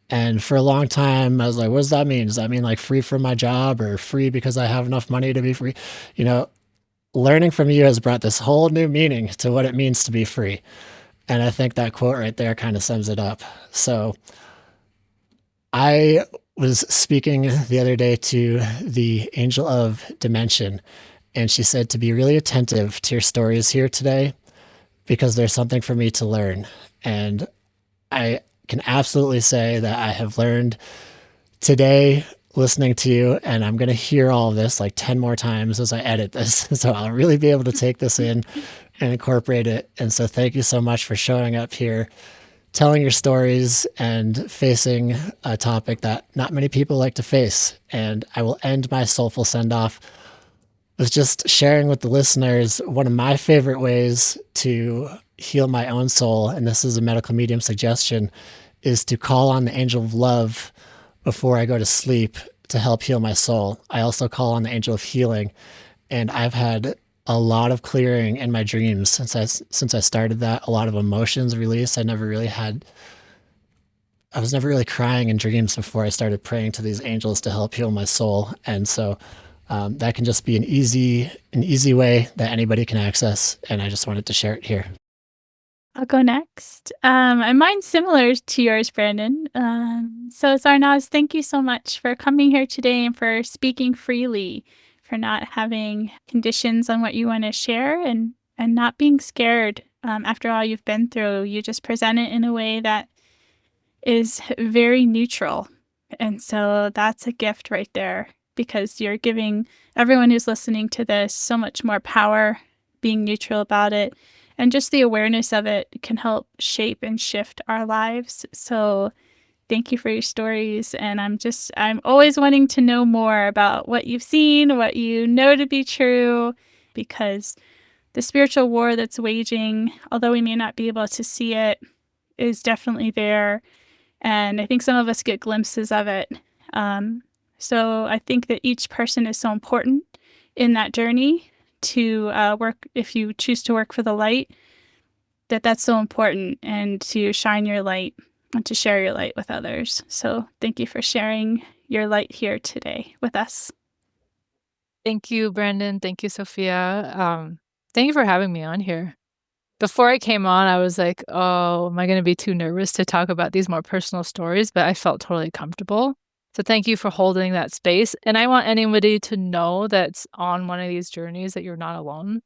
And for a long time, I was like, what does that mean? Does that mean like free from my job, or free because I have enough money to be free? Learning from you has brought this whole new meaning to what it means to be free. And I think that quote right there kind of sums it up. So I was speaking the other day to the angel of dimension, and she said to be really attentive to your stories here today, because there's something for me to learn. And I can absolutely say that I have learned today listening to you, and I'm going to hear all of this like 10 more times as I edit this. So I'll really be able to take this in and incorporate it. And so thank you so much for showing up here, telling your stories, and facing a topic that not many people like to face. And I will end my soulful send-off with just sharing with the listeners one of my favorite ways to heal my own soul, and this is a medical medium suggestion, is to call on the angel of love before I go to sleep to help heal my soul. I also call on the angel of healing, and I've had a lot of clearing in my dreams since I started that. A lot of emotions released. I was never really crying in dreams before I started praying to these angels to help heal my soul. And so that can just be an easy way that anybody can access. And I just wanted to share it here. I'll go next. And mine's similar to yours, Brandon. So Zarnaz, thank you so much for coming here today and for speaking freely, for not having conditions on what you want to share, and not being scared. After all you've been through, you just present it in a way that is very neutral. And so that's a gift right there, because you're giving everyone who's listening to this so much more power, being neutral about it. And just the awareness of it can help shape and shift our lives. So thank you for your stories. And I'm always wanting to know more about what you've seen, what you know to be true, because the spiritual war that's waging, although we may not be able to see it, is definitely there. And I think some of us get glimpses of it. So I think that each person is so important in that journey to work, if you choose to work for the light, that's so important, and to shine your light and to share your light with others. So thank you for sharing your light here today with us. Thank you, Brandon. Thank you, Sophia. Thank you for having me on here. Before I came on, I was like, oh, am I going to be too nervous to talk about these more personal stories? But I felt totally comfortable. So thank you for holding that space. And I want anybody to know that's on one of these journeys that you're not alone.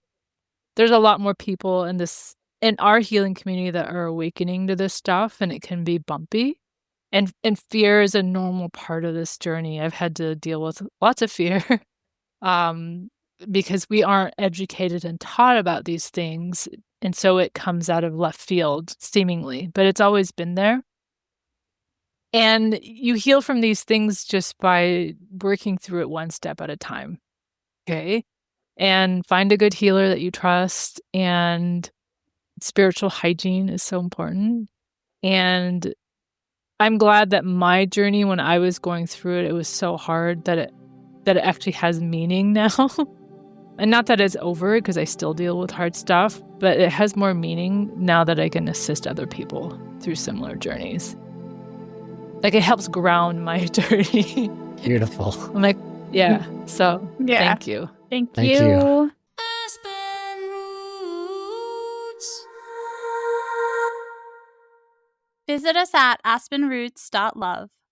There's a lot more people in this in our healing community that are awakening to this stuff, and it can be bumpy. And fear is a normal part of this journey. I've had to deal with lots of fear because we aren't educated and taught about these things. And so it comes out of left field, seemingly, but it's always been there. And you heal from these things just by working through it one step at a time. Okay. And find a good healer that you trust. And spiritual hygiene is so important. And I'm glad that my journey, when I was going through it, it was so hard that it actually has meaning now. And not that it's over, because I still deal with hard stuff, but it has more meaning now that I can assist other people through similar journeys. Like, it helps ground my journey. Beautiful. I'm like, yeah. So thank you. Thank Thank you. you. Aspen Roots. Visit us at aspenroots.love.